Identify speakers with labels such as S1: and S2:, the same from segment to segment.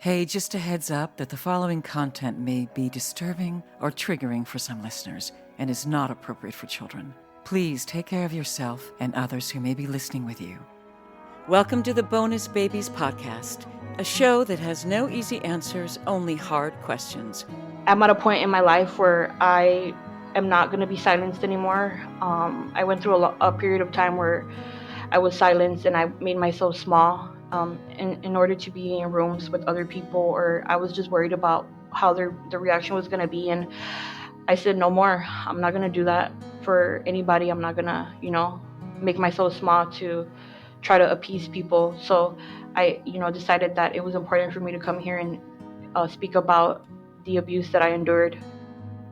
S1: Hey, just a heads up that the following content may be disturbing or triggering for some listeners and is not appropriate for children. Please take care of yourself and others who may be listening with you. Welcome to the Bonus Babies Podcast, a show that has no easy answers, only hard questions.
S2: I'm at a point in my life where I am not going to be silenced anymore. I went through a period of time where I was silenced and I made myself small in order to be in rooms with other people, or I was just worried about how the reaction was going to be. And I said, no more. I'm not going to do that for anybody. I'm not going to, make myself small to try to appease people. So I, decided that it was important for me to come here and speak about the abuse that I endured.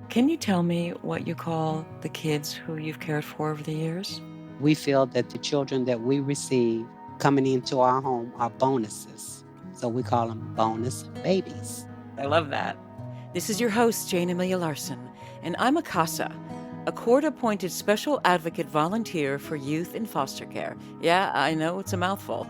S1: Can you tell me what you call the kids who you've cared for over the years?
S3: We feel that the children that we receive coming into our home are bonuses. So we call them bonus babies.
S1: I love that. This is your host, Jayne Amelia Larson, and I'm a CASA, a court-appointed special advocate volunteer for youth in foster care. Yeah, I know it's a mouthful.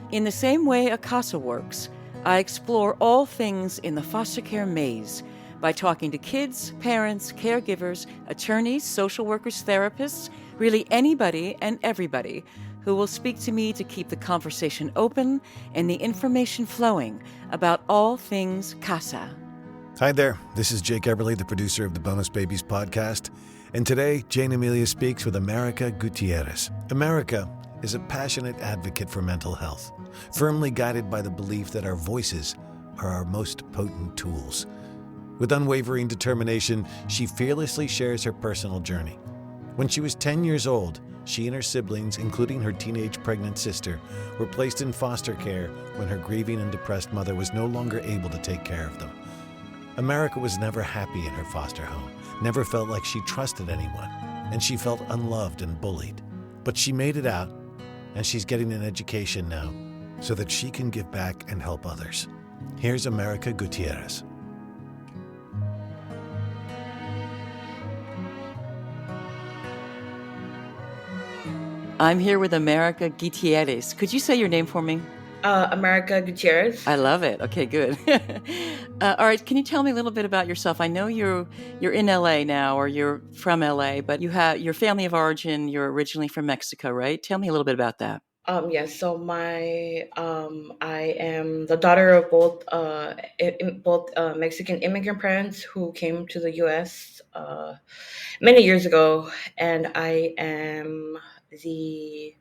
S1: In the same way a CASA works, I explore all things in the foster care maze by talking to kids, parents, caregivers, attorneys, social workers, therapists, really anybody and everybody who will speak to me to keep the conversation open and the information flowing about all things CASA.
S4: Hi there, this is Jake Eberly, the producer of the Bonus Babies podcast, and today Jayne Amelia speaks with America Gutierrez. America is a passionate advocate for mental health, firmly guided by the belief that our voices are our most potent tools. With unwavering determination, she fearlessly shares her personal journey. When she was 10 years old, she and her siblings, including her teenage pregnant sister, were placed in foster care when her grieving and depressed mother was no longer able to take care of them. America was never happy in her foster home, never felt like she trusted anyone, and she felt unloved and bullied. But she made it out, and she's getting an education now so that she can give back and help others. Here's America Gutierrez.
S1: I'm here with America Gutierrez. Could you say your name for me?
S2: America Gutierrez.
S1: I love it. Okay, good. All right, can you tell me a little bit about yourself? I know you're in LA now, or you're from LA, but you have your family of origin. You're originally from Mexico, right? Tell me a little bit about that.
S2: Yes. So I am the daughter of both Mexican immigrant parents who came to the U.S. Many years ago, and I am the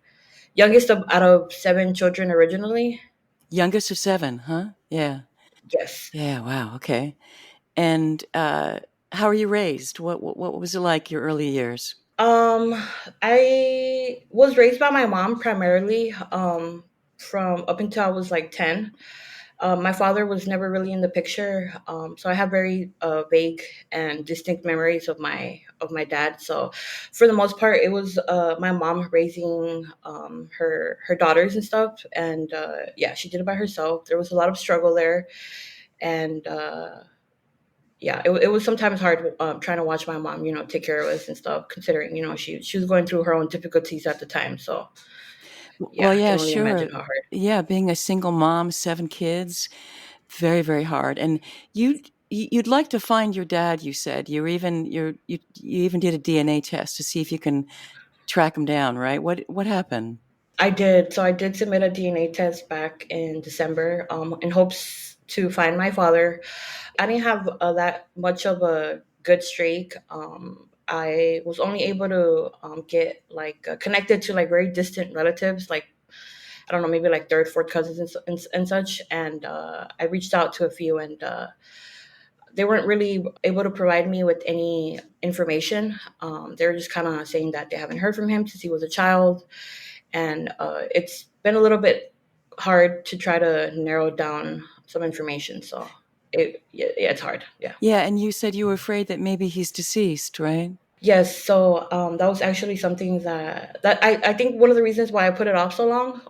S2: youngest out of 7 children originally.
S1: Youngest of 7, huh? Yeah.
S2: Yes.
S1: Yeah. Wow. Okay. And how were you raised? What was it like your early years?
S2: I was raised by my mom primarily. From up until I was like 10. My father was never really in the picture, so I have very vague and distinct memories of my dad. So, for the most part, it was my mom raising her daughters and stuff, and yeah, she did it by herself. There was a lot of struggle there, and yeah, it was sometimes hard trying to watch my mom, take care of us and stuff, considering she was going through her own difficulties at the time. So, yeah,
S1: Well,
S2: I can
S1: yeah,
S2: only
S1: sure.
S2: imagine how hard.
S1: Yeah, being a single mom, 7 kids, very, very hard. And you'd like to find your dad, you said. You even did a DNA test to see if you can track him down, right? What happened?
S2: I did. So I did submit a DNA test back in December, in hopes to find my father. I didn't have that much of a good streak. I was only able to get like connected to like very distant relatives, like I don't know, maybe like third, fourth cousins and such. And I reached out to a few, and they weren't really able to provide me with any information. They were just kind of saying that they haven't heard from him since he was a child. And it's been a little bit hard to try to narrow down some information. So it's hard. Yeah.
S1: Yeah, and you said you were afraid that maybe he's deceased, right?
S2: Yes. So that was actually something that I think one of the reasons why I put it off so long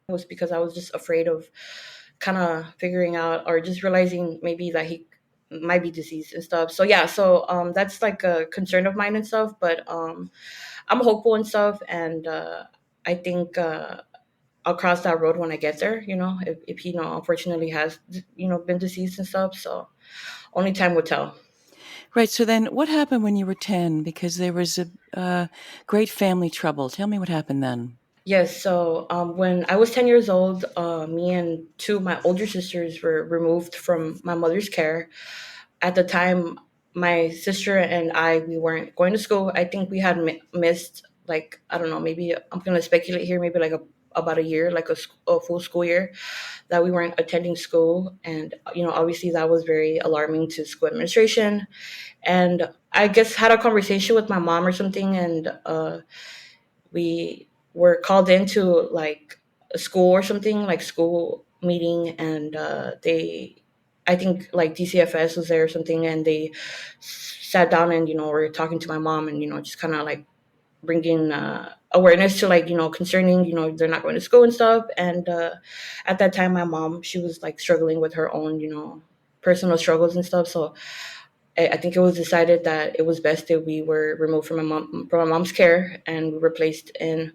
S2: was because I was just afraid of kind of figuring out or just realizing maybe that he might be deceased and stuff. So yeah, so that's like a concern of mine and stuff. But I'm hopeful and stuff, and I think I'll cross that road when I get there, if he, unfortunately has, been deceased and stuff. So only time will tell.
S1: Right. So then what happened when you were 10? Because there was a great family trouble. Tell me what happened then.
S2: Yes, so when I was 10 years old, me and two of my older sisters were removed from my mother's care. At the time, my sister and we weren't going to school. I think we had missed, like, I don't know, maybe I'm going to speculate here, maybe like about a year, like a full school year that we weren't attending school. And, obviously that was very alarming to school administration. And I guess had a conversation with my mom or something, and we were called into like a school or something, like school meeting, and I think like DCFS was there or something, and they sat down and were talking to my mom, and just kind of like bringing awareness to, like, concerning, they're not going to school and stuff. And at that time, my mom, she was like struggling with her own personal struggles and stuff. So I think it was decided that it was best that we were removed from my mom's care, and we were placed in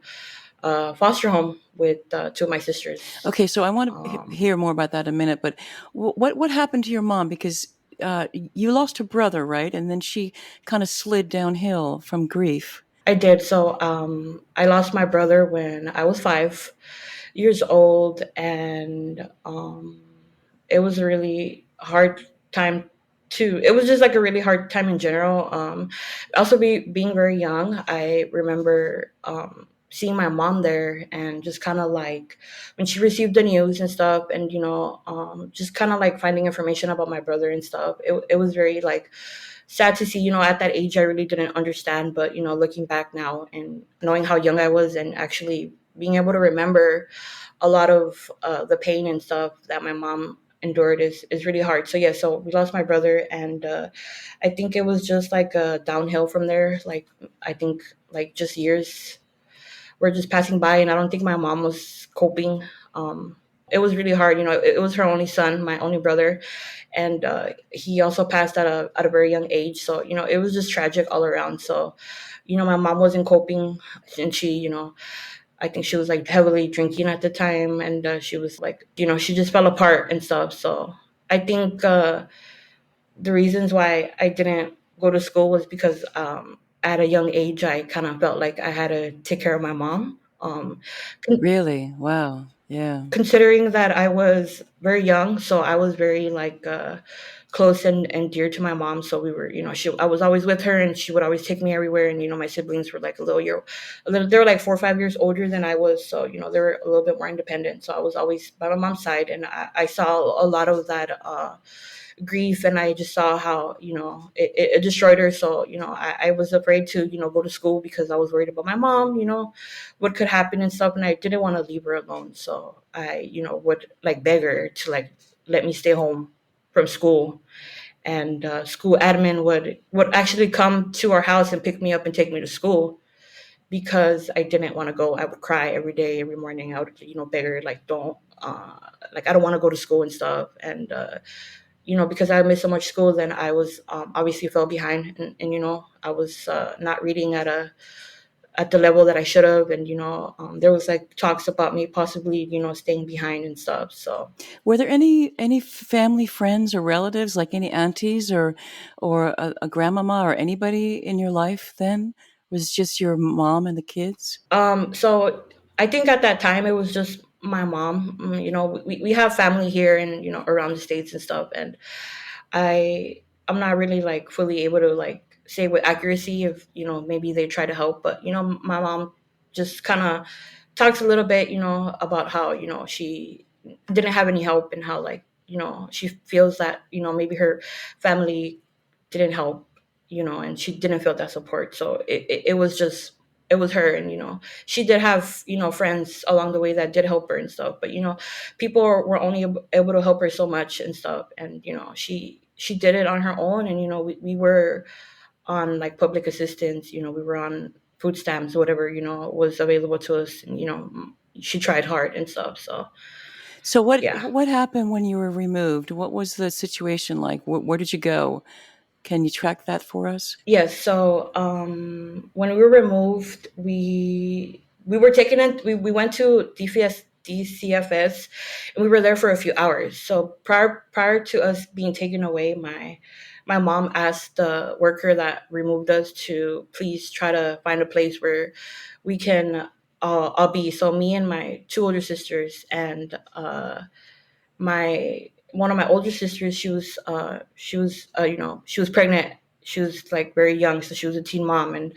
S2: a foster home with two of my sisters.
S1: Okay, so I want to hear more about that in a minute. But what happened to your mom? Because you lost her brother, right? And then she kind of slid downhill from grief.
S2: I did. So I lost my brother when I was 5 years old, and it was a really hard time too. It was just like a really hard time in general. Also, being very young, I remember seeing my mom there, and just kind of like when she received the news and stuff, and just kind of like finding information about my brother and stuff. It was very like sad to see. At that age, I really didn't understand, but looking back now and knowing how young I was, and actually being able to remember a lot of the pain and stuff that my mom endured is really hard. So yeah, so we lost my brother, and I think it was just like a downhill from there. Like, I think like just years were just passing by, and I don't think my mom was coping. It was really hard. It was her only son, my only brother, and he also passed at a very young age. So it was just tragic all around. So my mom wasn't coping, and she I think she was like heavily drinking at the time, and she was like, she just fell apart and stuff. So I think the reasons why I didn't go to school was because at a young age, I kind of felt like I had to take care of my mom.
S1: Really? Wow. Yeah.
S2: Considering that I was very young, so I was very like close and dear to my mom. So we were, I was always with her, and she would always take me everywhere. And my siblings were like they were like 4 or 5 years older than I was, so they were a little bit more independent. So I was always by my mom's side, and I saw a lot of that grief, and I just saw how it destroyed her. So I was afraid to go to school, because I was worried about my mom, what could happen and stuff, and I didn't want to leave her alone. So I would like beg her to like let me stay home from school, and school admin would actually come to our house and pick me up and take me to school, because I didn't want to go. I would cry every day, every morning. I would beg her, like, don't like, I don't want to go to school and stuff. And because I missed so much school, then I was obviously fell behind, and I was not reading at the level that I should have, and there was like talks about me possibly staying behind and stuff. So
S1: were there any family friends or relatives, like any aunties or a grandmama or anybody in your life then? Was it just your mom and the kids?
S2: So I think at that time it was just my mom. We have family here and around the states and stuff, and I'm not really like fully able to like say with accuracy if maybe they try to help, but my mom just kind of talks a little bit about how she didn't have any help, and how like she feels that maybe her family didn't help, and she didn't feel that support. So it was just it was her, and she did have friends along the way that did help her and stuff, but people were only able to help her so much and stuff. And she did it on her own, and we were on like public assistance, we were on food stamps, whatever was available to us, and she tried hard and stuff.
S1: So
S2: Yeah.
S1: what happened when you were removed? What was the situation like? Where did you go? Can you track that for us?
S2: Yes. So when we were removed, we were taken in. We went to DCFS, and we were there for a few hours. So prior to us being taken away, my mom asked the worker that removed us to please try to find a place where we can all be. So me and my two older sisters and my one of my older sisters, she was pregnant. She was like very young, so she was a teen mom, and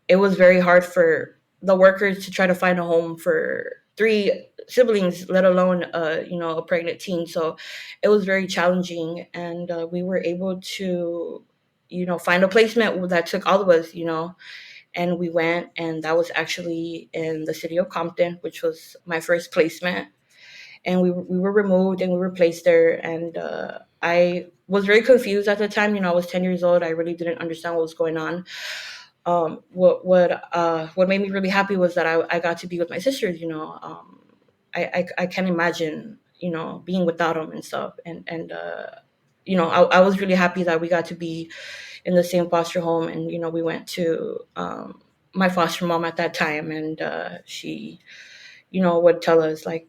S2: it was very hard for the workers to try to find a home for three siblings, let alone a pregnant teen. So it was very challenging, and we were able to find a placement that took all of us, and we went, and that was actually in the city of Compton, which was my first placement. And we were removed and we were placed there, and I was very confused at the time. I was 10 years old. I really didn't understand what was going on. What made me really happy was that I got to be with my sisters. I can't imagine being without them and stuff, and I was really happy that we got to be in the same foster home. And we went to my foster mom at that time, and she would tell us, like,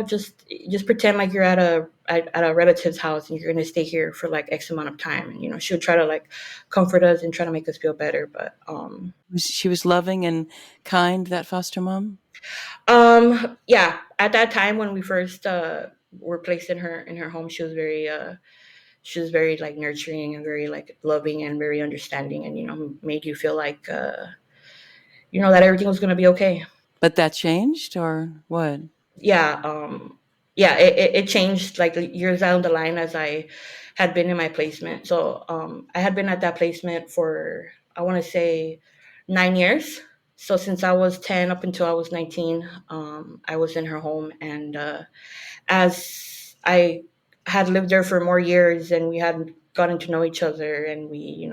S2: just pretend like you're at a relative's house and you're going to stay here for like X amount of time. And, she would try to like comfort us and try to make us feel better. But,
S1: She was loving and kind, that foster mom?
S2: yeah, at that time when we first, were placed in her home, she was very like nurturing and very like loving and very understanding, and, made you feel like, that everything was going to be okay.
S1: But that changed, or what?
S2: Yeah, it changed like years down the line as I had been in my placement. So I had been at that placement for, I want to say, 9 years. So since I was 10 up until I was 19, I was in her home. And as I had lived there for more years and we had gotten to know each other, and we,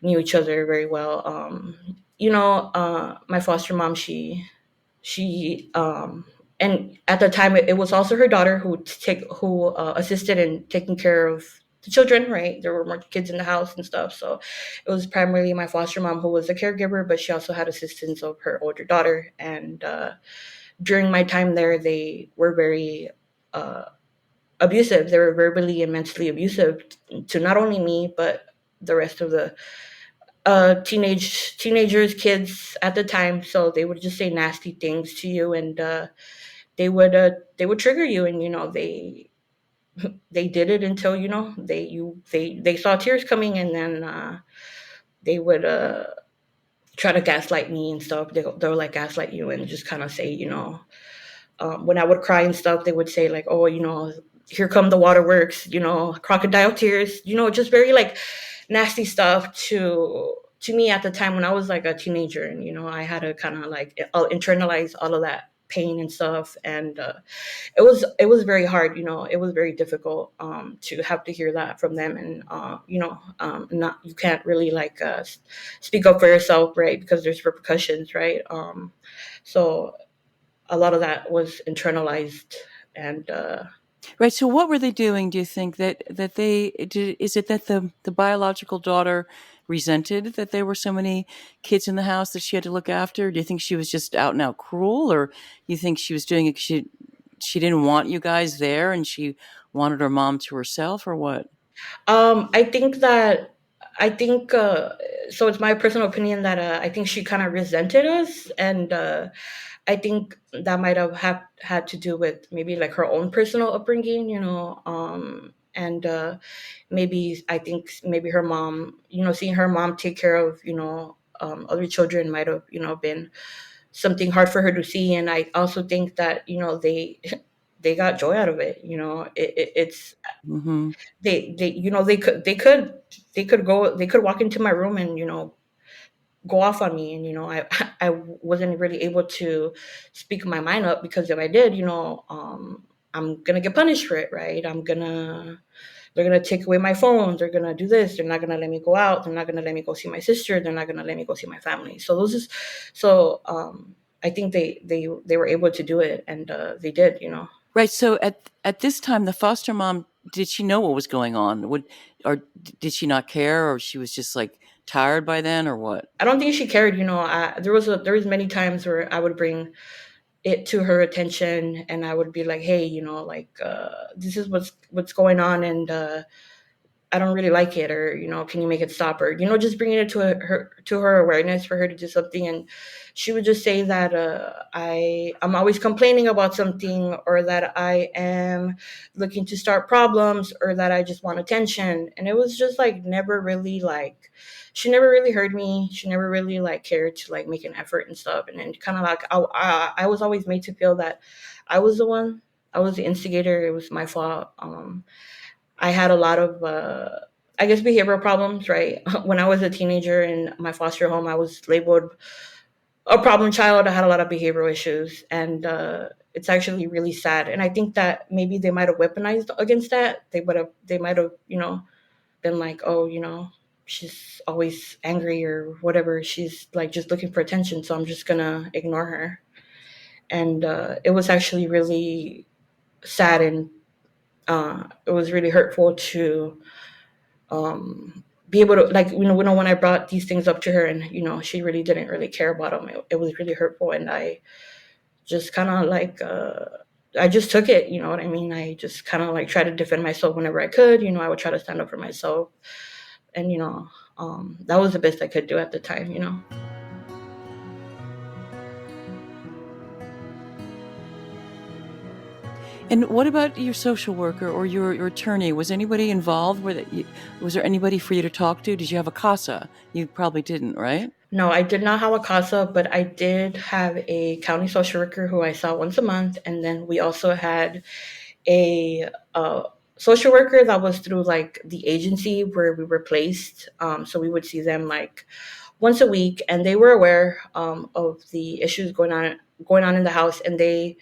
S2: knew each other very well. My foster mom, she and at the time it was also her daughter who assisted in taking care of the children, right? There were more kids in the house and stuff, so it was primarily my foster mom who was the caregiver, but she also had assistance of her older daughter. And during my time there, they were very abusive. They were verbally and mentally abusive to not only me but the rest of the teenagers, kids at the time. So they would just say nasty things to you, and they would trigger you, and they did it until they saw tears coming, and then they would try to gaslight me and stuff. They would like gaslight you and just kind of say, when I would cry and stuff, they would say like, oh, here come the waterworks, crocodile tears, just very like nasty stuff to me at the time when I was like a teenager. And I had to kind of like internalize all of that pain and stuff. And it was very hard. It was very difficult to have to hear that from them. And not, you can't really like speak up for yourself, right? Because there's repercussions, right? So a lot of that was internalized. And
S1: Right. So what were they doing, do you think, that they did? Is it that the biological daughter resented that there were so many kids in the house that she had to look after? Do you think she was just out and out cruel, or you think she was doing it 'cause she didn't want you guys there and she wanted her mom to herself, or what?
S2: I think so. It's my personal opinion that I think she kind of resented us, and I think that might have had to do with maybe like her own personal upbringing, and maybe I think maybe her mom, seeing her mom take care of other children might have been something hard for her to see. And I also think that they got joy out of it. It's
S1: Mm-hmm.
S2: they could walk into my room and go off on me, and I wasn't really able to speak my mind up, because if I did, I'm gonna get punished for it, right? They're gonna take away my phone, they're gonna do this, they're not gonna let me go out, they're not gonna let me go see my sister, they're not gonna let me go see my family. So I think they were able to do it, and they did.
S1: Right. So at this time, the foster mom, did she know what was going on? Did she not care, or she was just like tired by then, or what?
S2: I don't think she cared. There was many times where I would bring it to her attention, and I would be like, hey, like, this is what's going on, and I don't really like it, or can you make it stop, or just bringing it to her awareness for her to do something. And she would just say that I'm always complaining about something, or that I am looking to start problems, or that I just want attention. And it was just like never really like, she never really heard me. She never really like cared to like make an effort and stuff. And then kind of like I was always made to feel that I was the one, I was the instigator. It was my fault. I had a lot of, I guess, behavioral problems, right? When I was a teenager in my foster home, I was labeled a problem child. I had a lot of behavioral issues, and it's actually really sad. And I think that maybe they might have weaponized against that. They might have, been like, oh, she's always angry or whatever. She's like just looking for attention, so I'm just gonna ignore her. And it was actually really sad, and it was really hurtful to be able to, like, when I brought these things up to her, and she really didn't really care about them. It was really hurtful, and I just kind of like I just took it. You know what I mean? I just kind of like tried to defend myself whenever I could. I would try to stand up for myself, and that was the best I could do at the time.
S1: And what about your social worker or your attorney? Was anybody involved? Was there anybody for you to talk to? Did you have a CASA? You probably didn't, right?
S2: No, I did not have a CASA, but I did have a county social worker who I saw once a month. And then we also had a social worker that was through like the agency where we were placed. So we would see them like once a week, and they were aware of the issues going on in the house. And they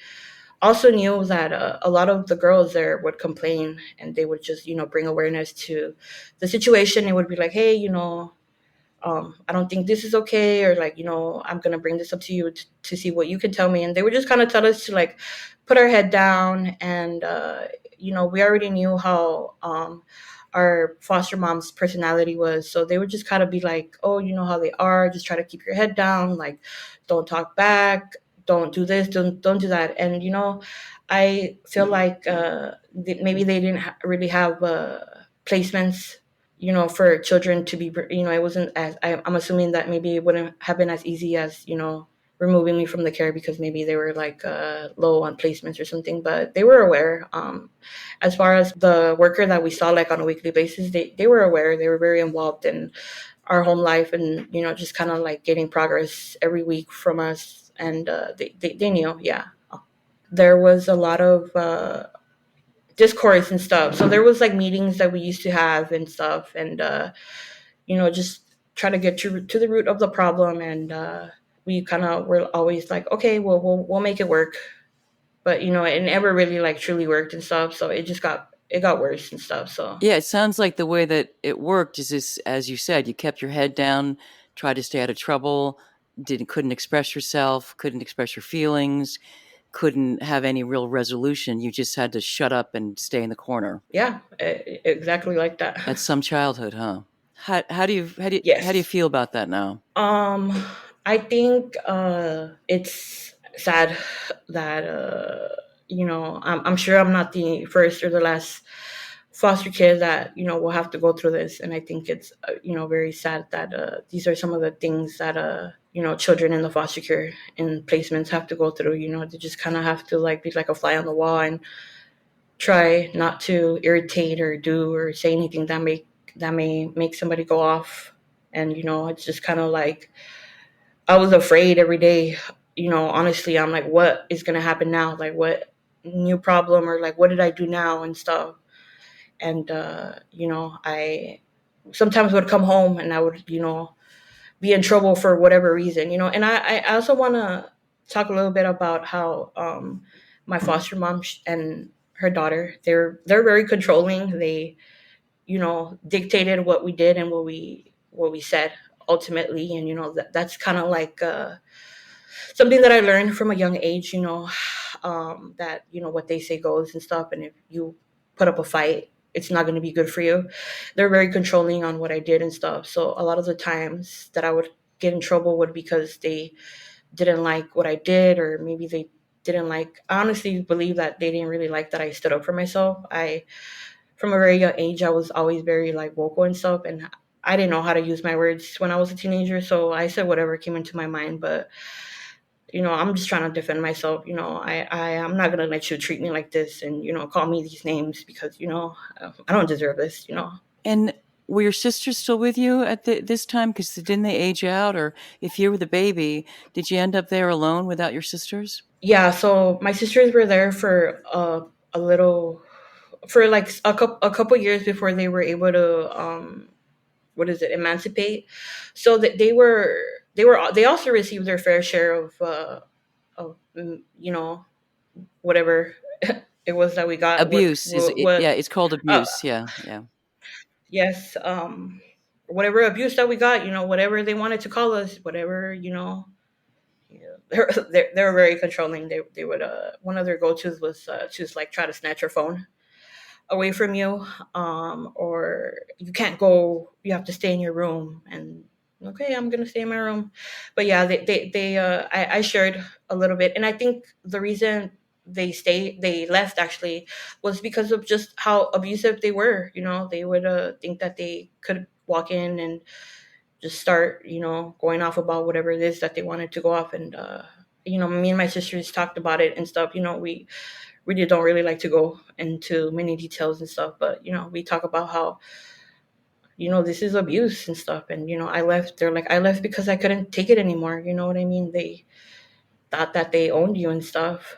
S2: also knew that a lot of the girls there would complain, and they would just, bring awareness to the situation. It would be like, hey, I don't think this is okay, or like, I'm going to bring this up to you to see what you can tell me. And they would just kind of tell us to like put our head down. And, we already knew how our foster mom's personality was. So they would just kind of be like, oh, you know how they are. Just try to keep your head down. Like, don't talk back. Don't do this. Don't do that. And, I feel like maybe they didn't really have placements for children to be, it wasn't as, I'm assuming that maybe it wouldn't have been as easy as, removing me from the care, because maybe they were like low on placements or something. But they were aware. As far as the worker that we saw like on a weekly basis, they were aware. They were very involved in our home life, and, just kind of like getting progress every week from us. And they knew, yeah. There was a lot of discourse and stuff. So there was like meetings that we used to have and stuff, and just try to get to the root of the problem. And we kind of were always like, okay, well, we'll make it work. But it never really like truly worked and stuff. So it got worse and stuff. So
S1: yeah, it sounds like the way that it worked is this, as you said, you kept your head down, tried to stay out of trouble, couldn't express yourself, couldn't express your feelings, couldn't have any real resolution. You just had to shut up and stay in the corner.
S2: Yeah, exactly like that.
S1: That's some childhood, huh? How do you
S2: Yes.
S1: how do you feel about that now?
S2: I think it's sad that I'm sure I'm not the first or the last foster kid that will have to go through this. And I think it's very sad that these are some of the things that children in the foster care and placements have to go through. They just kind of have to like be like a fly on the wall and try not to irritate or do or say anything that may make somebody go off. And it's just kind of like, I was afraid every day. Honestly, I'm like, what is gonna happen now? Like, what new problem, or like, what did I do now and stuff? And I sometimes would come home and I would be in trouble for whatever reason. And I also want to talk a little bit about how my foster mom and her daughter, they're very controlling. They dictated what we did and what we said ultimately. And that's kind of like something that I learned from a young age. That what they say goes and stuff. And if you put up a fight, it's not going to be good for you. They're very controlling on what I did and stuff. So a lot of the times that I would get in trouble would because they didn't like what I did, or maybe they didn't like. I honestly believe that they didn't really like that I stood up for myself. From a very young age, I was always very like vocal and stuff, and I didn't know how to use my words when I was a teenager, so I said whatever came into my mind. But I'm just trying to defend myself. I'm not gonna let you treat me like this and call me these names because I don't deserve this.
S1: And were your sisters still with you at this time? Because didn't they age out? Or if you were the baby, did you end up there alone without your sisters?
S2: Yeah. So my sisters were there for a little, for like a couple years before they were able to emancipate. So that they also received their fair share of whatever it was that we got.
S1: Abuse
S2: What
S1: yeah, it's called
S2: uh,
S1: abuse. Yeah, yeah.
S2: yes, whatever abuse that we got, whatever they wanted to call us, whatever, they're very controlling. They would one of their go-tos was to just like try to snatch your phone away from you, or you can't go, you have to stay in your room. And okay, I'm gonna stay in my room. But yeah, I shared a little bit, and I think the reason they left actually was because of just how abusive they were. They would think that they could walk in and just start going off about whatever it is that they wanted to go off. And me and my sisters talked about it and stuff. We really don't really like to go into many details and stuff, but we talk about how this is abuse and stuff. And I left. They're like, I left because I couldn't take it anymore. You know what I mean? They thought that they owned you and stuff.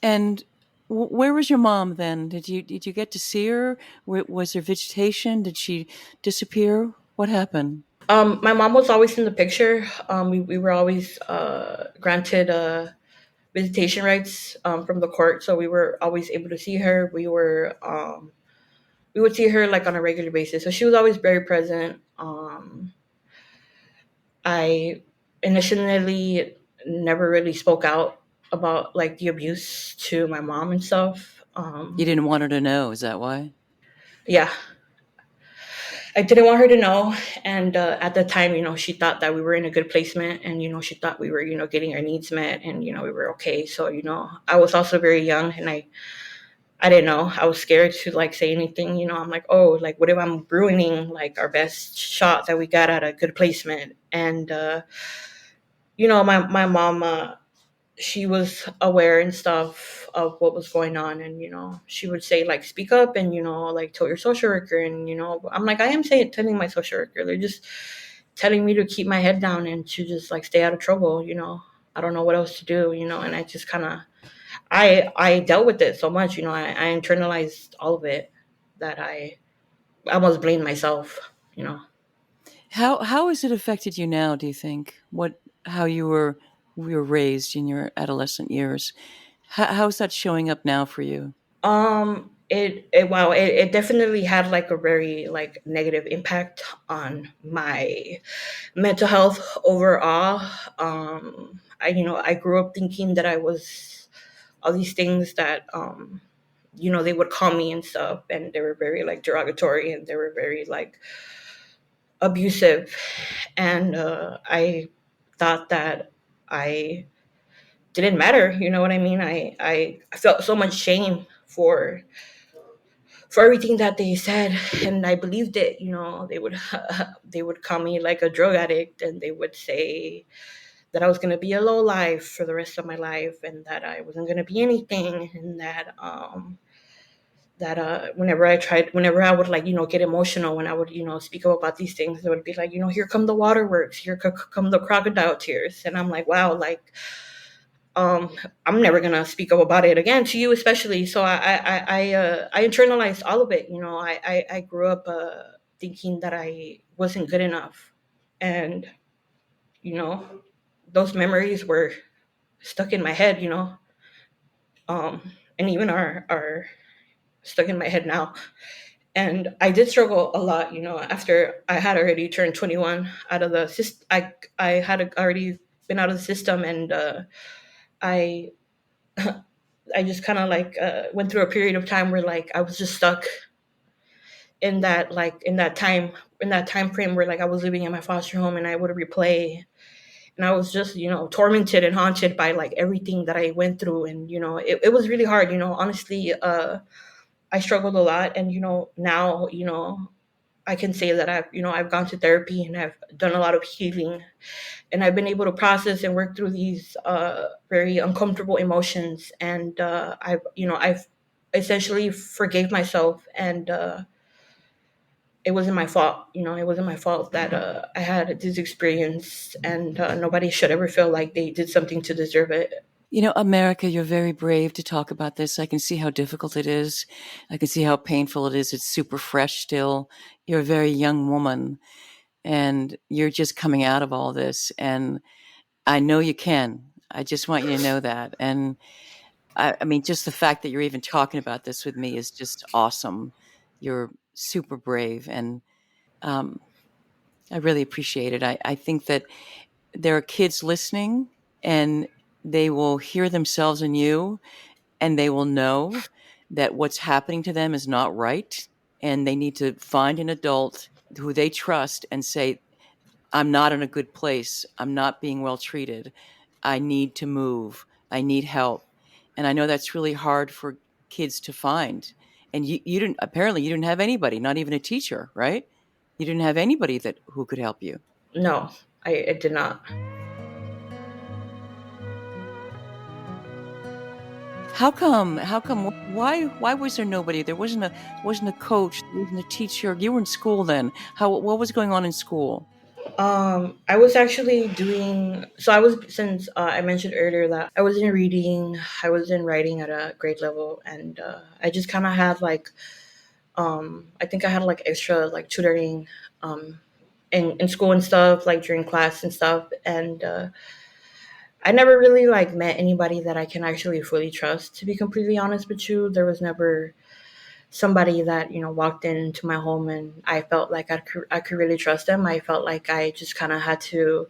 S1: And where was your mom then? Did you get to see her? Was there vegetation? Did she disappear? What happened?
S2: My mom was always in the picture. We were always granted visitation rights from the court, so we were always able to see her. We would see her like on a regular basis, so she was always very present. I initially never really spoke out about like the abuse to my mom and stuff.
S1: You didn't want her to know. Is that why?
S2: Yeah, I didn't want her to know. And at the time, she thought that we were in a good placement, and she thought we were getting our needs met, and we were okay. So I was also very young, and I didn't know. I was scared to like say anything. I'm like, oh, like what if I'm ruining like our best shot that we got at a good placement? And my mom, she was aware and stuff of what was going on. And she would say like, speak up, and like tell your social worker. And I'm like, I am telling my social worker. They're just telling me to keep my head down and to just like stay out of trouble. I don't know what else to do. And I just kind of I dealt with it so much. I internalized all of it that I almost blamed myself.
S1: How has it affected you now? Do you think how you were raised in your adolescent years? How is that showing up now for you?
S2: It definitely had like a very like negative impact on my mental health overall. I grew up thinking that I was all these things that they would call me and stuff, and they were very like derogatory, and they were very like abusive. And I thought that I didn't matter. You know what I mean? I felt so much shame for everything that they said, and I believed it. They would they would call me like a drug addict, and they would say that I was going to be a low life for the rest of my life, and that I wasn't going to be anything, and that whenever I would like get emotional when I would speak up about these things, it would be like, here come the waterworks, here come the crocodile tears. And I'm like, wow, like I'm never gonna speak up about it again to you, especially. So I internalized all of it. I grew up thinking that I wasn't good enough, and those memories were stuck in my head. And even are stuck in my head now. And I did struggle a lot, after I had already turned 21 out of the system. I had already been out of the system, and I I just kind of like went through a period of time where like I was just stuck in that time frame where like I was living in my foster home, and I would replay And I was just, tormented and haunted by like everything that I went through. And, it was really hard, honestly. I struggled a lot. And, now, I can say that I've gone to therapy and I've done a lot of healing, and I've been able to process and work through these very uncomfortable emotions. And I've essentially forgave myself, and it wasn't my fault. It wasn't my fault that I had this experience, and nobody should ever feel like they did something to deserve it.
S1: America, you're very brave to talk about this. I can see how difficult it is. I can see how painful it is. It's super fresh still. You're a very young woman and you're just coming out of all this. And I know you can. I just want you to know that. And I mean, just the fact that you're even talking about this with me is just awesome. You're super brave. And um, I really appreciate it. I think that there are kids listening and they will hear themselves in you and they will know that what's happening to them is not right. And they need to find an adult who they trust and say, I'm not in a good place. I'm not being well treated. I need to move. I need help. And I know that's really hard for kids to find. And you didn't, apparently you didn't have anybody, not even a teacher, right? You didn't have anybody who could help you.
S2: No, I did not.
S1: How come? How come? Why was there nobody? There wasn't a coach, there wasn't a teacher. You were in school then. What was going on in school?
S2: I was actually doing, so I was, since I mentioned earlier that I was in reading, I was in writing at a grade level, and I just kind of had like, I think I had like extra like tutoring in school and stuff, like during class and stuff. And I never really like met anybody that I can actually fully trust, to be completely honest with you. There was never somebody that walked into my home and I felt like I could really trust them. I felt like I just kind of had to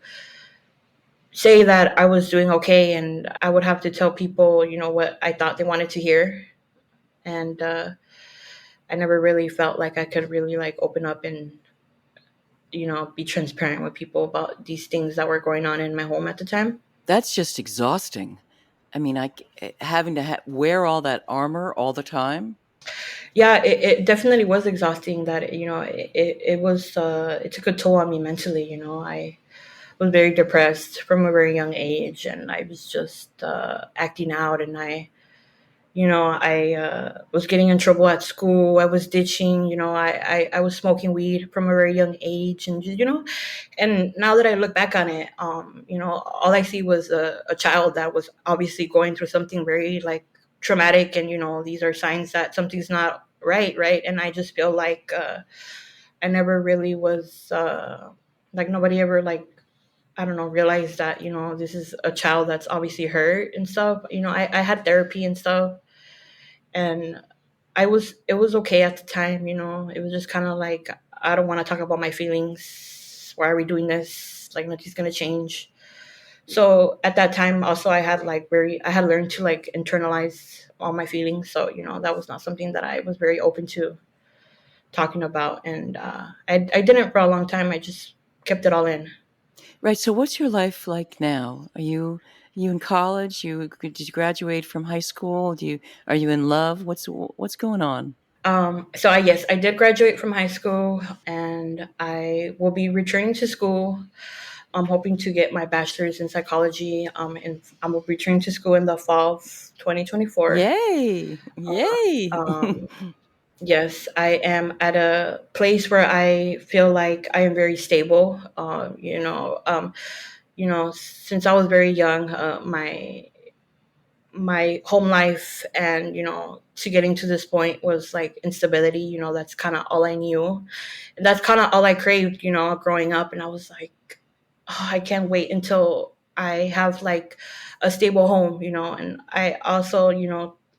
S2: say that I was doing okay, and I would have to tell people what I thought they wanted to hear. And I never really felt like I could really like open up and be transparent with people about these things that were going on in my home at the time.
S1: That's just exhausting. I mean, having to wear all that armor all the time.
S2: Yeah, it definitely was exhausting. That it was it took a toll on me mentally. I was very depressed from a very young age, and I was just acting out, and I was getting in trouble at school. I was ditching. I was smoking weed from a very young age, and and now that I look back on it, all I see was a child that was obviously going through something very like traumatic, and these are signs that something's not right, right? And I just feel like I never really was like nobody ever like, I don't know, realized that this is a child that's obviously hurt and stuff. I had therapy and stuff, and it was okay at the time. It was just kind of like, I don't want to talk about my feelings. Why are we doing this? Like nothing's gonna change. So at that time also I had learned to like internalize all my feelings. So that was not something that I was very open to talking about. And I didn't for a long time. I just kept it all in.
S1: Right. So what's your life like now? Are you in college? Did you graduate from high school? Are you in love? What's going on?
S2: So yes, I did graduate from high school, and I will be returning to school. I'm hoping to get my bachelor's in psychology. And I'm returning to school in the fall of 2024.
S1: Yay! Yay!
S2: Um, yes, I am at a place where I feel like I am very stable. Since I was very young, my home life, and to getting to this point was like instability. That's kind of all I knew, and that's kind of all I craved, growing up. And I was like, oh, I can't wait until I have like a stable home. And I also,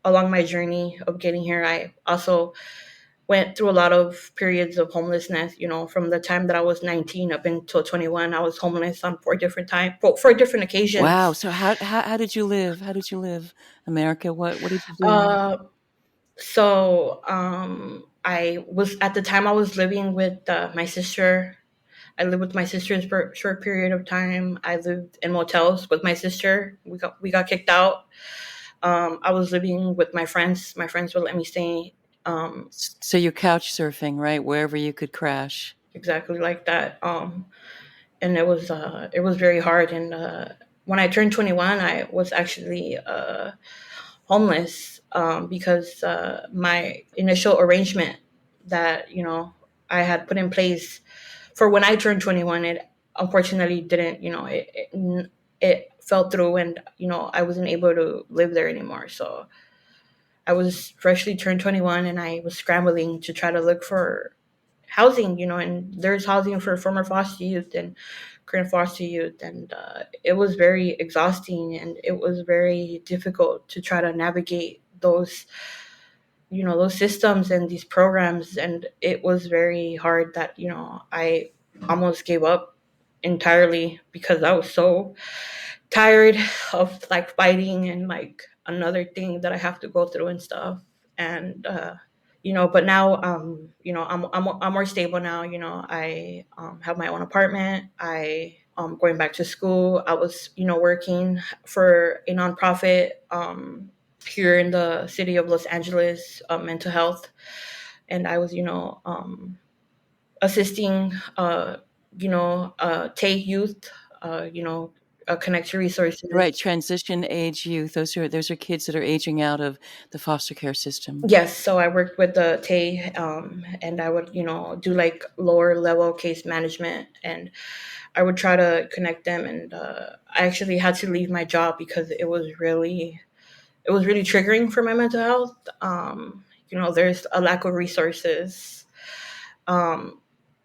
S2: along my journey of getting here, I also went through a lot of periods of homelessness. From the time that I was 19 up until 21, I was homeless on four different
S1: Wow.
S2: occasions.
S1: So how did you live? How did you live, America? What did you do?
S2: uh So I was, at the time I was living with my sister. I lived with my sisters for a short period of time. I lived in motels with my sister. We got kicked out. I was living with my friends. My friends would let me stay.
S1: So you're couch surfing, right? Wherever you could crash.
S2: Exactly like that. And it was very hard. And when I turned 21, I was actually homeless because my initial arrangement that I had put in place for when I turned 21, it unfortunately didn't. It fell through, and I wasn't able to live there anymore. So I was freshly turned 21, and I was scrambling to try to look for housing, and there's housing for former foster youth and current foster youth. And it was very exhausting, and it was very difficult to try to navigate those systems and these programs. And it was very hard that, I almost gave up entirely because I was so tired of like fighting and like another thing that I have to go through and stuff. And but now I'm more stable now. I have my own apartment. I going back to school. I was working for a nonprofit here in the city of Los Angeles, mental health. And I was assisting TAY youth, connect to resources.
S1: Right, transition age youth. Those are kids that are aging out of the foster care system.
S2: Yes, so I worked with the TAY, and I would, do like lower level case management, and I would try to connect them. And I actually had to leave my job because it was really triggering for my mental health. There's a lack of resources,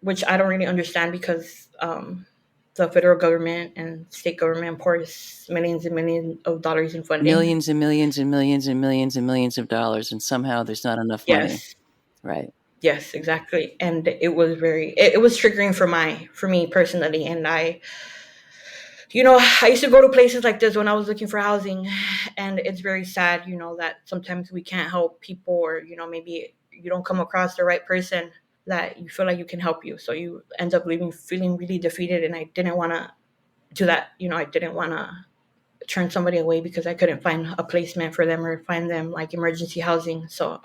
S2: which I don't really understand because the federal government and state government pours millions and millions of dollars in funding.
S1: Millions and millions and millions and millions and millions of dollars, and somehow there's not enough money.
S2: Yes.
S1: Right.
S2: Yes, exactly. And it was it was triggering for me personally. And I used to go to places like this when I was looking for housing, and it's very sad, that sometimes we can't help people, or, maybe you don't come across the right person that you feel like you can help you. So you end up leaving feeling really defeated. And I didn't want to do that. I didn't want to turn somebody away because I couldn't find a placement for them or find them like emergency housing. So,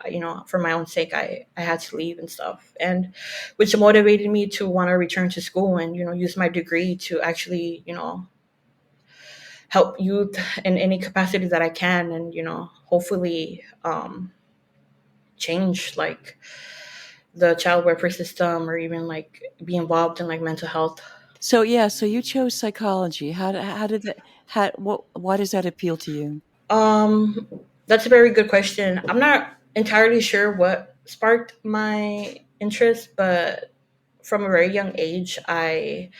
S2: for my own sake, I had to leave and stuff, and which motivated me to want to return to school and, use my degree to actually, help youth in any capacity that I can, and, hopefully change like the child welfare system, or even like be involved in like mental health.
S1: So you chose psychology. How did that? Why does that appeal to you?
S2: That's a very good question. I'm not entirely sure what sparked my interest, but from a very young age, I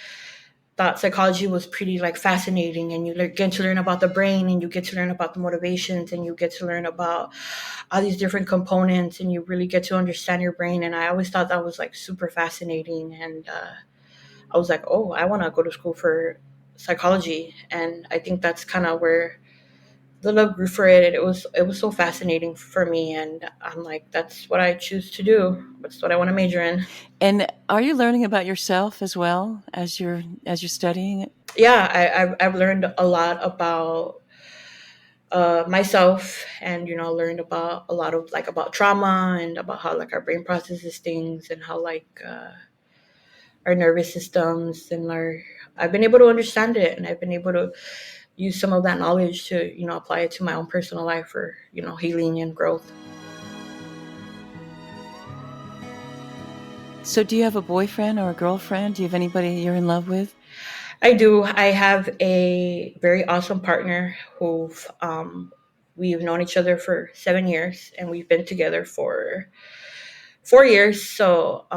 S2: thought psychology was pretty like fascinating, and you get to learn about the brain, and you get to learn about the motivations, and you get to learn about all these different components, and you really get to understand your brain. And I always thought that was like super fascinating. And I was like, oh, I want to go to school for psychology. And I think that's kind of where the love grew for it. And it was so fascinating for me, and I'm like, that's what I choose to do. That's what I want to major in.
S1: And are you learning about yourself as well as you're studying it?
S2: Yeah, I've learned a lot about myself, and learned about a lot of like about trauma, and about how like our brain processes things, and how like our nervous systems, and I've been able to understand it, and I've been able to use some of that knowledge to apply it to my own personal life for healing and growth.
S1: So do you have a boyfriend or a girlfriend? Do you have anybody you're in love with?
S2: I do. I have a very awesome partner who we've known each other for 7 years, and we've been together for 4 years. So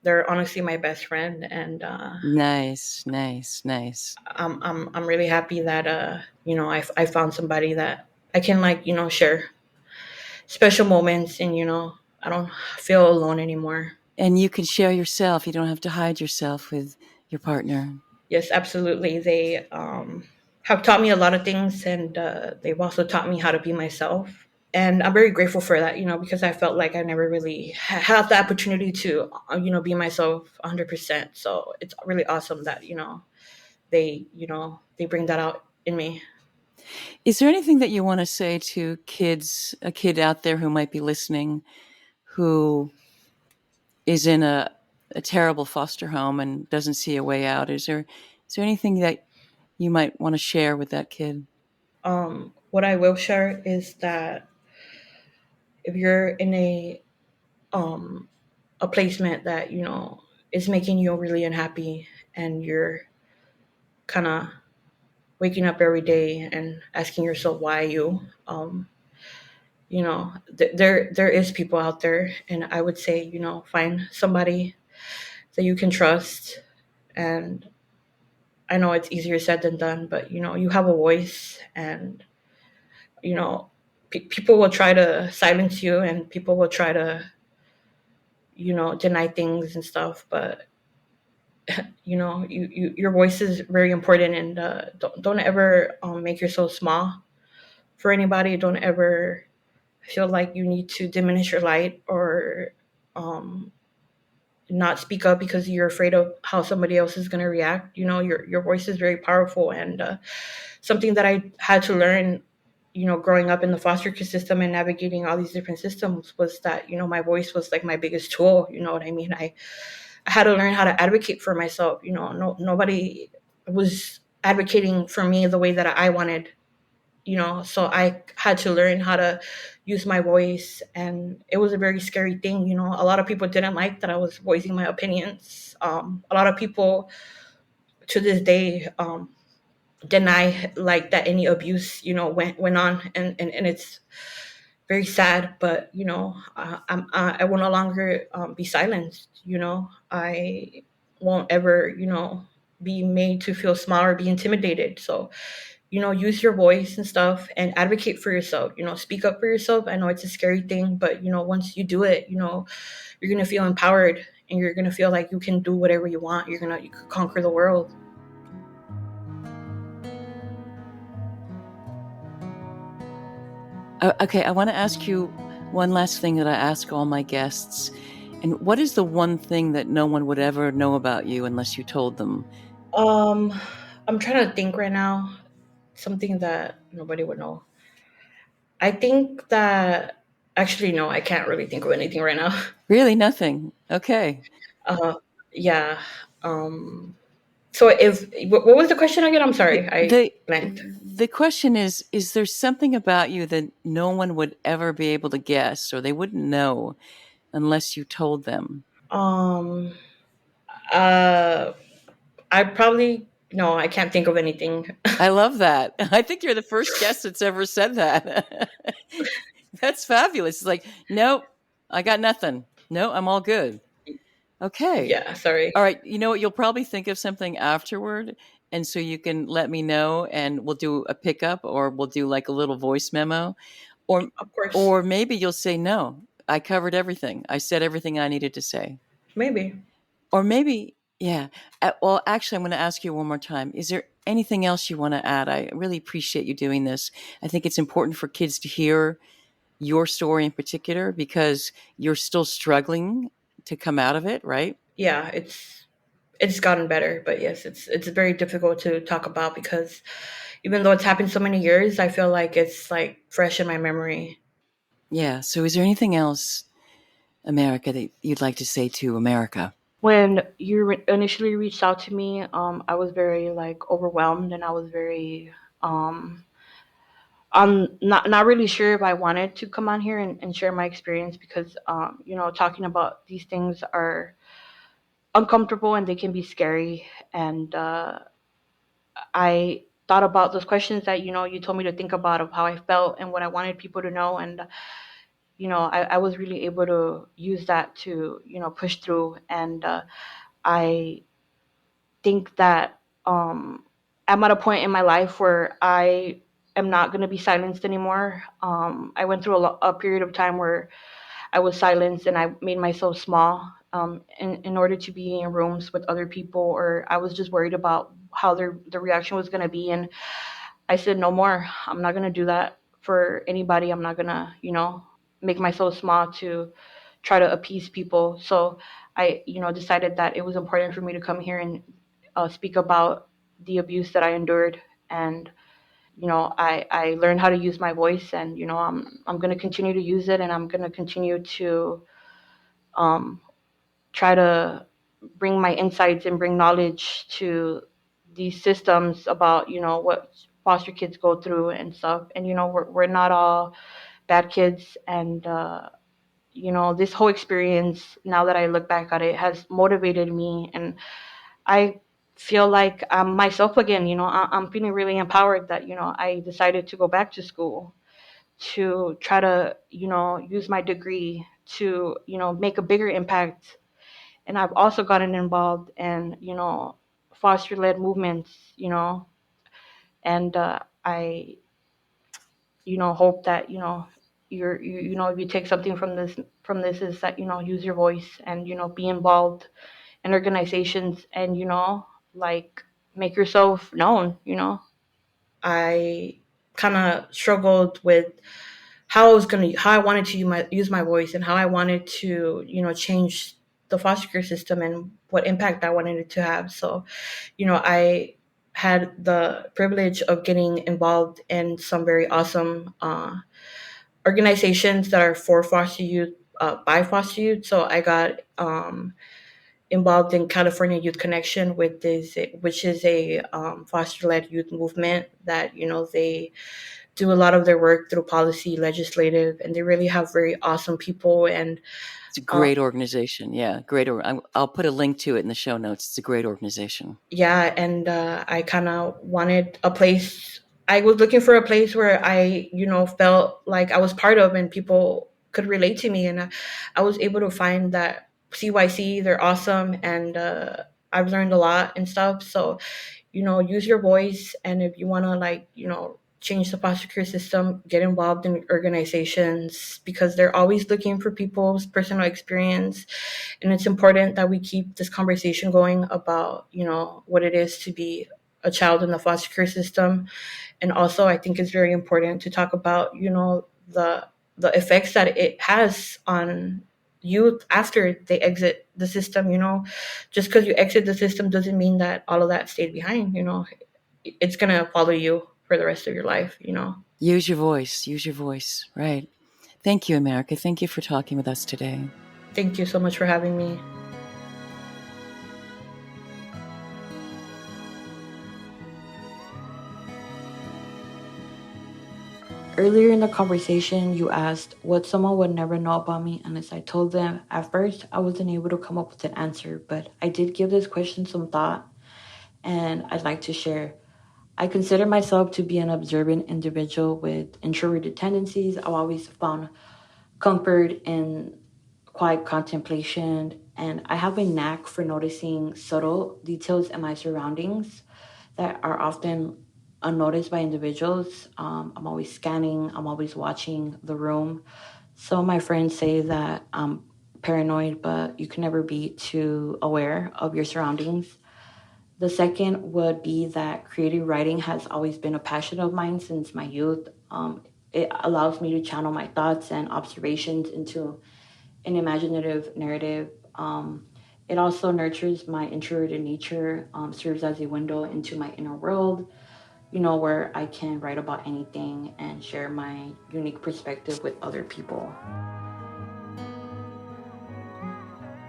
S2: they're honestly my best friend, and
S1: Nice.
S2: I'm really happy that I found somebody that I can like share special moments, and I don't feel alone anymore.
S1: And you can share yourself. You don't have to hide yourself with your partner.
S2: Yes, absolutely. They have taught me a lot of things, and they've also taught me how to be myself. And I'm very grateful for that, because I felt like I never really had the opportunity to, be myself 100%. So it's really awesome that, they bring that out in me.
S1: Is there anything that you want to say to kids, a kid out there who might be listening, who is in a terrible foster home and doesn't see a way out? Is there anything that you might want to share with that kid?
S2: What I will share is that if you're in a placement that is making you really unhappy, and you're kind of waking up every day and asking yourself why you, there is people out there, and I would say, find somebody that you can trust. And I know it's easier said than done, but you have a voice, and you know people will try to silence you, and people will try to deny things and stuff. But your voice is very important. And don't ever make yourself small for anybody. Don't ever feel like you need to diminish your light, or um, not speak up because you're afraid of how somebody else is going to react. Your voice is very powerful. And something that I had to learn, growing up in the foster care system and navigating all these different systems, was that my voice was like my biggest tool. You know what I mean? I had to learn how to advocate for myself. Nobody was advocating for me the way that I wanted. So I had to learn how to use my voice, and it was a very scary thing. A lot of people didn't like that I was voicing my opinions. A lot of people to this day deny like that any abuse went on, and it's very sad. But I will no longer be silenced. I won't ever be made to feel small or be intimidated. So use your voice and stuff, and advocate for yourself. Speak up for yourself. I know it's a scary thing, but once you do it, you're gonna feel empowered, and you're gonna feel like you can do whatever you want. You can conquer the world.
S1: Okay, I want to ask you one last thing that I ask all my guests. And what is the one thing that no one would ever know about you unless you told them?
S2: um I'm trying to think right now. Something that nobody would know. I think that, actually, no, I can't really think of anything right now.
S1: Really, nothing. Okay.
S2: uh yeah. So what was the question again? I'm
S1: The,
S2: sorry, I
S1: the
S2: blanked.
S1: the question is there something about you that no one would ever be able to guess, or they wouldn't know unless you told them?
S2: um uh I probably, no, I can't think of anything.
S1: I love that. I think you're the first guest that's ever said that. That's fabulous. It's like, nope, I got nothing. No, I'm all good. Okay.
S2: Yeah, sorry.
S1: All right. You know what? You'll probably think of something afterward. And so you can let me know, and we'll do a pickup, or we'll do like a little voice memo. Or
S2: Of course.
S1: or maybe you'll say, no, I covered everything. I said everything I needed to say.
S2: Maybe.
S1: Or maybe, yeah. Well, actually, I'm going to ask you one more time. Is there anything else you want to add? I really appreciate you doing this. I think it's important for kids to hear your story in particular, because you're still struggling to come out of it, right?
S2: Yeah, it's gotten better, but yes, it's very difficult to talk about, because even though it's happened so many years, I feel like it's like fresh in my memory.
S1: Yeah. So is there anything else, America, that you'd like to say to America?
S2: When you initially reached out to me, I was very like overwhelmed, and I was very I'm not really sure if I wanted to come on here and share my experience, because talking about these things are uncomfortable, and they can be scary. And I thought about those questions that you told me to think about, of how I felt and what I wanted people to know. And I was really able to use that to push through. And I think that I'm at a point in my life where I am not going to be silenced anymore. I went through a period of time where I was silenced, and I made myself small, in order to be in rooms with other people, or I was just worried about how the reaction was going to be. And I said, no more. I'm not going to do that for anybody. I'm not gonna, make myself small to try to appease people. So I, decided that it was important for me to come here and speak about the abuse that I endured. And I learned how to use my voice, and I'm going to continue to use it, and I'm going to continue to um, try to bring my insights and bring knowledge to these systems about what foster kids go through and stuff. And we're not all bad kids, and this whole experience, now that I look back at it, has motivated me, and I feel like I'm myself again. I'm feeling really empowered that I decided to go back to school to try to use my degree to make a bigger impact. And I've also gotten involved in foster led movements, and I hope that if you take something from this is that use your voice, and be involved in organizations, and like make yourself known. I kind of struggled with how I wanted to use my voice, and how I wanted to change the foster care system, and what impact I wanted it to have. So I had the privilege of getting involved in some very awesome organizations that are for foster youth, by foster youth. So I got involved in California Youth Connection, which is a foster-led youth movement that they do a lot of their work through policy, legislative, and they really have very awesome people. And
S1: It's a great organization. Yeah, great. I'll put a link to it in the show notes. It's a great organization.
S2: yeah, and I kind of wanted a place. I was looking for a place where I, felt like I was part of, and people could relate to me. And I was able to find that CYC. They're awesome, and I've learned a lot and stuff. So, use your voice, and if you want to, change the foster care system, get involved in organizations, because they're always looking for people's personal experience. And it's important that we keep this conversation going about, what it is to be a child in the foster care system. And also, I think it's very important to talk about, the effects that it has on youth after they exit the system. Just because you exit the system doesn't mean that all of that stayed behind. It's going to follow you for the rest of your life.
S1: Use your voice. Right. Thank you, America. Thank you for talking with us today.
S2: Thank you so much for having me. Earlier in the conversation, you asked what someone would never know about me, and as I told them, at first I wasn't able to come up with an answer, but I did give this question some thought, and I'd like to share. I consider myself to be an observant individual with introverted tendencies. I've always found comfort in quiet contemplation, and I have a knack for noticing subtle details in my surroundings that are often unnoticed by individuals. I'm always scanning, I'm always watching the room. Some of my friends say that I'm paranoid, but you can never be too aware of your surroundings. The second would be that creative writing has always been a passion of mine since my youth. It allows me to channel my thoughts and observations into an imaginative narrative. It also nurtures my introverted nature, serves as a window into my inner world, where I can write about anything and share my unique perspective with other people.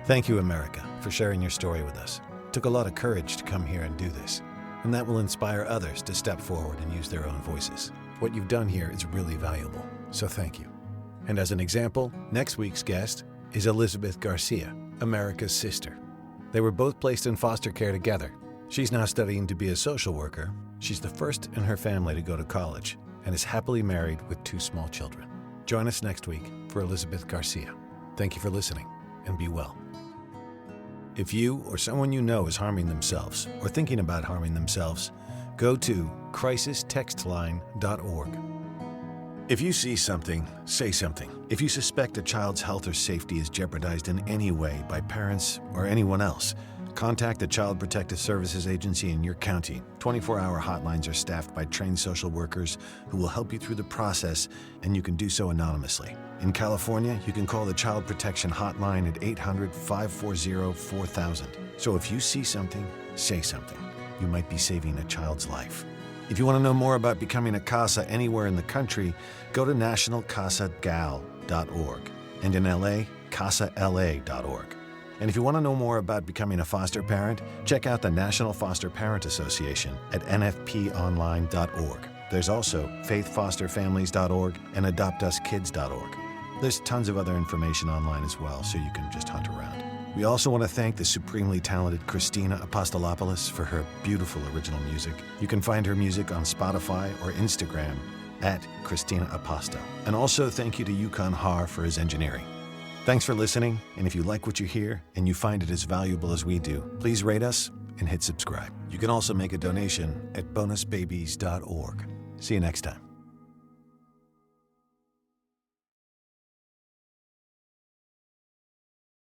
S4: Thank you, America, for sharing your story with us. It took a lot of courage to come here and do this, and that will inspire others to step forward and use their own voices. What you've done here is really valuable, so thank you. And as an example, next week's guest is Elizabeth Garcia, America's sister. They were both placed in foster care together. She's now studying to be a social worker. She's the first in her family to go to college and is happily married with 2 small children. Join us next week for Elizabeth Garcia. Thank you for listening, and be well. If you or someone you know is harming themselves or thinking about harming themselves, go to crisistextline.org. If you see something, say something. If you suspect a child's health or safety is jeopardized in any way by parents or anyone else, Contact the Child Protective Services Agency in your county. 24-hour hotlines are staffed by trained social workers who will help you through the process, and you can do so anonymously. In California, you can call the Child Protection Hotline at 800-540-4000. So if you see something, say something. You might be saving a child's life. If you want to know more about becoming a CASA anywhere in the country, go to nationalcasagal.org. And in LA, casala.org. And if you want to know more about becoming a foster parent, check out the National Foster Parent Association at nfponline.org. There's also faithfosterfamilies.org and adoptuskids.org. There's tons of other information online as well, so you can just hunt around. We also want to thank the supremely talented Christina Apostolopoulos for her beautiful original music. You can find her music on Spotify or Instagram at Christina Aposto. And also thank you to Yukon Har for his engineering. Thanks for listening, and if you like what you hear and you find it as valuable as we do, please rate us and hit subscribe. You can also make a donation at bonusbabies.org. See you next time.